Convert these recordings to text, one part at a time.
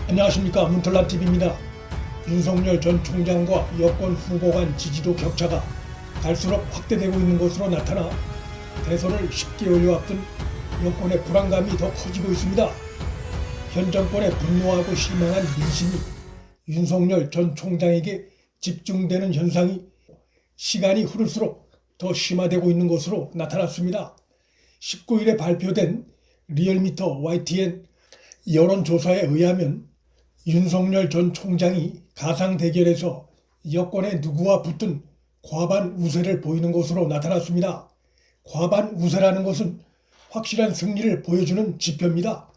안녕하십니까, 문털란TV입니다. 윤석열 전 총장과 여권 후보 간 지지도 격차가 갈수록 확대되고 있는 것으로 나타나 대선을 10개월여 앞둔 여권의 불안감이 더 커지고 있습니다. 현 정권에 분노하고 실망한 민심이 윤석열 전 총장에게 집중되는 현상이 시간이 흐를수록 더 심화되고 있는 것으로 나타났습니다. 19일에 발표된 리얼미터 YTN 여론조사에 의하면 윤석열 전 총장이 가상 대결에서 여권의 누구와 붙든 과반 우세를 보이는 것으로 나타났습니다. 과반 우세라는 것은 확실한 승리를 보여주는 지표입니다.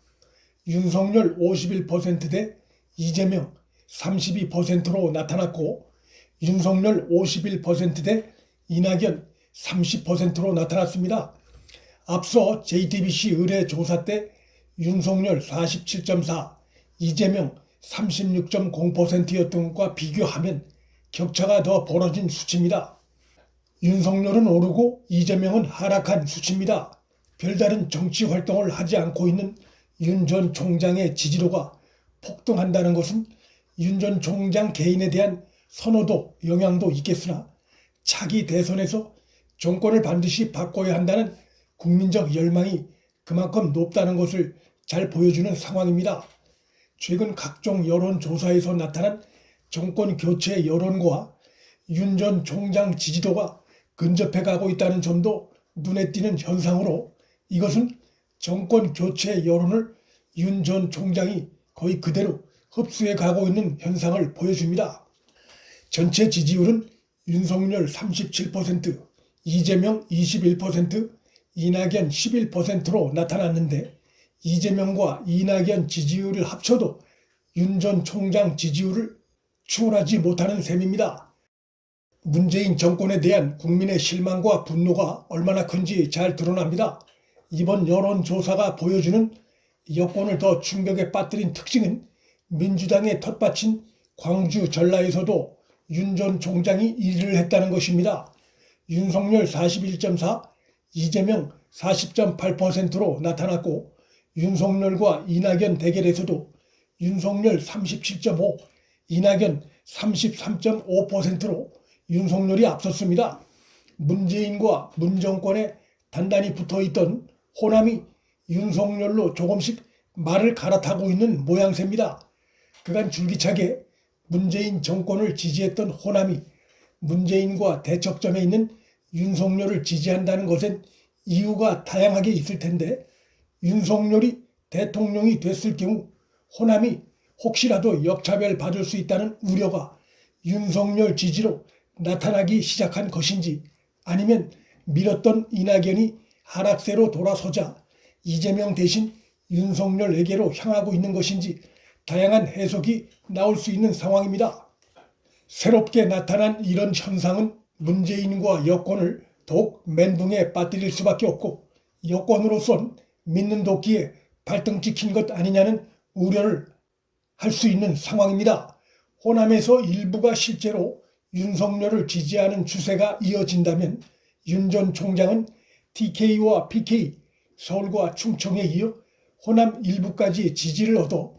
윤석열 51% 대 이재명 32%로 나타났고, 윤석열 51% 대 이낙연 30%로 나타났습니다. 앞서 JTBC 의뢰 조사 때 윤석열 47.4, 이재명 36.0%였던 것과 비교하면 격차가 더 벌어진 수치입니다. 윤석열은 오르고 이재명은 하락한 수치입니다. 별다른 정치 활동을 하지 않고 있는 윤 전 총장의 지지도가 폭등한다는 것은 윤 전 총장 개인에 대한 선호도, 영향도 있겠으나 차기 대선에서 정권을 반드시 바꿔야 한다는 국민적 열망이 그만큼 높다는 것을 잘 보여주는 상황입니다. 최근 각종 여론조사에서 나타난 정권 교체 여론과 윤 전 총장 지지도가 근접해 가고 있다는 점도 눈에 띄는 현상으로, 이것은 정권 교체 여론을 윤 전 총장이 거의 그대로 흡수해 가고 있는 현상을 보여줍니다. 전체 지지율은 윤석열 37%, 이재명 21%, 이낙연 11%로 나타났는데, 이재명과 이낙연 지지율을 합쳐도 윤 전 총장 지지율을 추월하지 못하는 셈입니다. 문재인 정권에 대한 국민의 실망과 분노가 얼마나 큰지 잘 드러납니다. 이번 여론조사가 보여주는 여권을 더 충격에 빠뜨린 특징은 민주당의 텃밭인 광주, 전라에서도 윤 전 총장이 1위를 했다는 것입니다. 윤석열 41.4, 이재명 40.8%로 나타났고, 윤석열과 이낙연 대결에서도 윤석열 37.5, 이낙연 33.5%로 윤석열이 앞섰습니다. 문재인과 문정권에 단단히 붙어있던 호남이 윤석열로 조금씩 말을 갈아타고 있는 모양새입니다. 그간 줄기차게 문재인 정권을 지지했던 호남이 문재인과 대척점에 있는 윤석열을 지지한다는 것엔 이유가 다양하게 있을 텐데, 윤석열이 대통령이 됐을 경우 호남이 혹시라도 역차별 받을 수 있다는 우려가 윤석열 지지로 나타나기 시작한 것인지, 아니면 밀었던 이낙연이 하락세로 돌아서자 이재명 대신 윤석열에게로 향하고 있는 것인지 다양한 해석이 나올 수 있는 상황입니다. 새롭게 나타난 이런 현상은 문재인과 여권을 더욱 멘붕에 빠뜨릴 수밖에 없고, 여권으로선 믿는 도끼에 발등 찍힌 것 아니냐는 우려를 할 수 있는 상황입니다. 호남에서 일부가 실제로 윤석열을 지지하는 추세가 이어진다면 윤 전 총장은 TK와 PK, 서울과 충청에 이어 호남 일부까지 지지를 얻어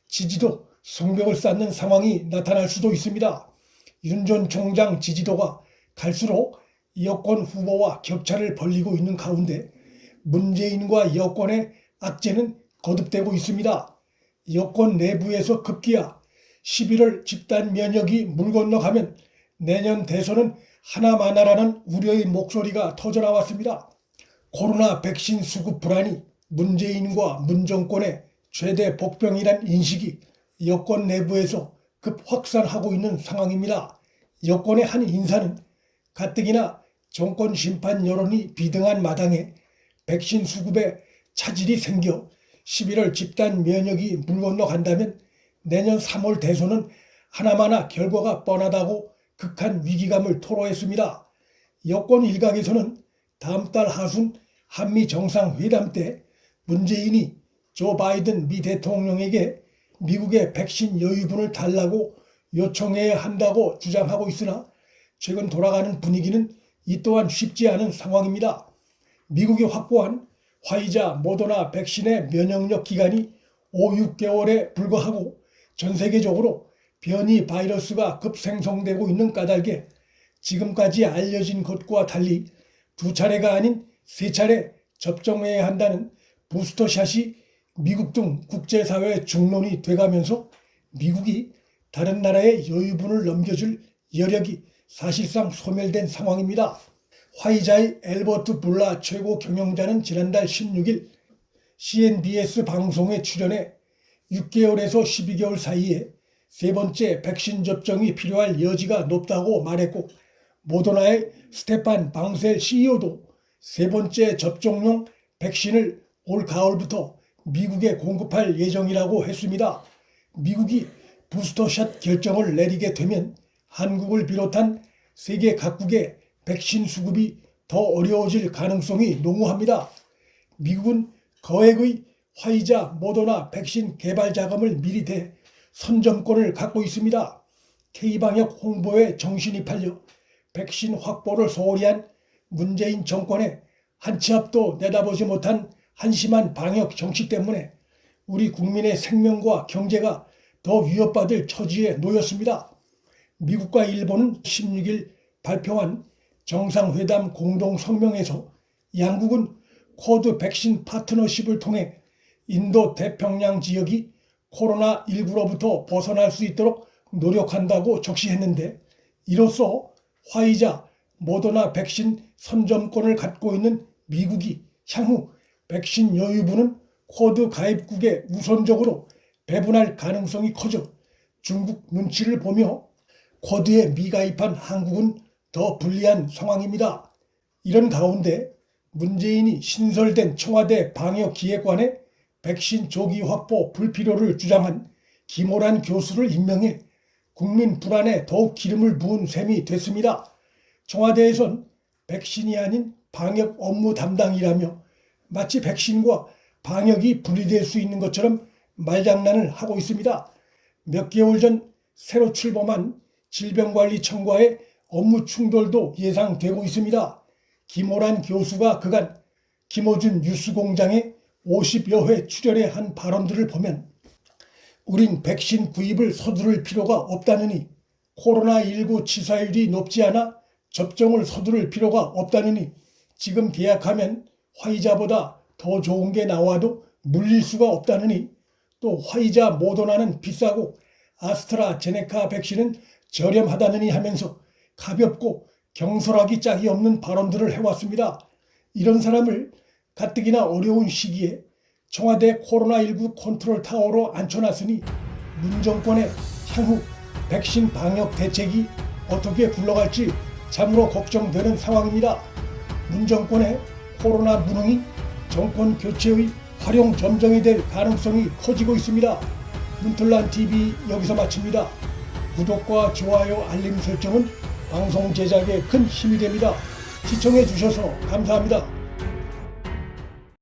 지지도 성벽을 쌓는 상황이 나타날 수도 있습니다. 윤 전 총장 지지도가 갈수록 여권 후보와 격차를 벌리고 있는 가운데 문재인과 여권의 악재는 거듭되고 있습니다. 여권 내부에서 급기야 11월 집단 면역이 물 건너가면 내년 대선은 하나마나라는 우려의 목소리가 터져나왔습니다. 코로나 백신 수급 불안이 문재인과 문정권의 최대 복병이란 인식이 여권 내부에서 급 확산하고 있는 상황입니다. 여권의 한 인사는 가뜩이나 정권 심판 여론이 비등한 마당에 백신 수급에 차질이 생겨 11월 집단 면역이 물 건너간다면 내년 3월 대선은 하나마나 결과가 뻔하다고 극한 위기감을 토로했습니다. 여권 일각에서는 다음 달 하순 한미 정상회담 때 문재인이 조 바이든 미 대통령에게 미국의 백신 여유분을 달라고 요청해야 한다고 주장하고 있으나, 최근 돌아가는 분위기는 이 또한 쉽지 않은 상황입니다. 미국이 확보한 화이자, 모더나 백신의 면역력 기간이 5, 6개월에 불과하고 전 세계적으로 변이 바이러스가 급생성되고 있는 까닭에 지금까지 알려진 것과 달리 2차례가 아닌 3차례 접종해야 한다는 부스터샷이 미국 등 국제사회의 중론이 돼가면서 미국이 다른 나라에 여유분을 넘겨줄 여력이 사실상 소멸된 상황입니다. 화이자의 앨버트 불라 최고 경영자는 지난달 16일 CNBS 방송에 출연해 6개월에서 12개월 사이에 3번째 백신 접종이 필요할 여지가 높다고 말했고, 모더나의 스테판 방셀 CEO도 3번째 접종용 백신을 올 가을부터 미국에 공급할 예정이라고 했습니다. 미국이 부스터샷 결정을 내리게 되면 한국을 비롯한 세계 각국의 백신 수급이 더 어려워질 가능성이 농후합니다. 미국은 거액의 화이자, 모더나 백신 개발 자금을 미리 대 선점권을 갖고 있습니다. K방역 홍보에 정신이 팔려 백신 확보를 소홀히 한 문재인 정권의 한 치 앞도 내다보지 못한 한심한 방역 정치 때문에 우리 국민의 생명과 경제가 더 위협받을 처지에 놓였습니다. 미국과 일본은 16일 발표한 정상회담 공동 성명에서 양국은 쿼드 백신 파트너십을 통해 인도 태평양 지역이 코로나19로부터 벗어날 수 있도록 노력한다고 적시했는데, 이로써 화이자, 모더나 백신 선점권을 갖고 있는 미국이 향후 백신 여유분은 쿼드 가입국에 우선적으로 배분할 가능성이 커져 중국 눈치를 보며 쿼드에 미가입한 한국은 더 불리한 상황입니다. 이런 가운데 문재인이 신설된 청와대 방역기획관에 백신 조기 확보 불필요를 주장한 김오란 교수를 임명해 국민 불안에 더욱 기름을 부은 셈이 됐습니다. 청와대에선 백신이 아닌 방역 업무 담당이라며 마치 백신과 방역이 분리될 수 있는 것처럼 말장난을 하고 있습니다. 몇 개월 전 새로 출범한 질병관리청과의 업무 충돌도 예상되고 있습니다. 김오란 교수가 그간 김어준 뉴스공장에 50여 회 출연해 한 발언들을 보면 우린 백신 구입을 서두를 필요가 없다느니, 코로나19 치사율이 높지 않아 접종을 서두를 필요가 없다느니, 지금 계약하면 화이자보다 더 좋은 게 나와도 물릴 수가 없다느니, 또 화이자 모더나는 비싸고 아스트라제네카 백신은 저렴하다느니 하면서 가볍고 경솔하기 짝이 없는 발언들을 해왔습니다. 이런 사람을 가뜩이나 어려운 시기에 청와대 코로나19 컨트롤 타워로 앉혀놨으니 문 정권의 향후 백신 방역 대책이 어떻게 굴러갈지 참으로 걱정되는 상황입니다. 문 정권의 코로나 무능이 정권 교체의 활용 점정이 될 가능성이 커지고 있습니다. 문틀란TV 여기서 마칩니다. 구독과 좋아요, 알림 설정은 방송 제작에 큰 힘이 됩니다. 시청해 주셔서 감사합니다.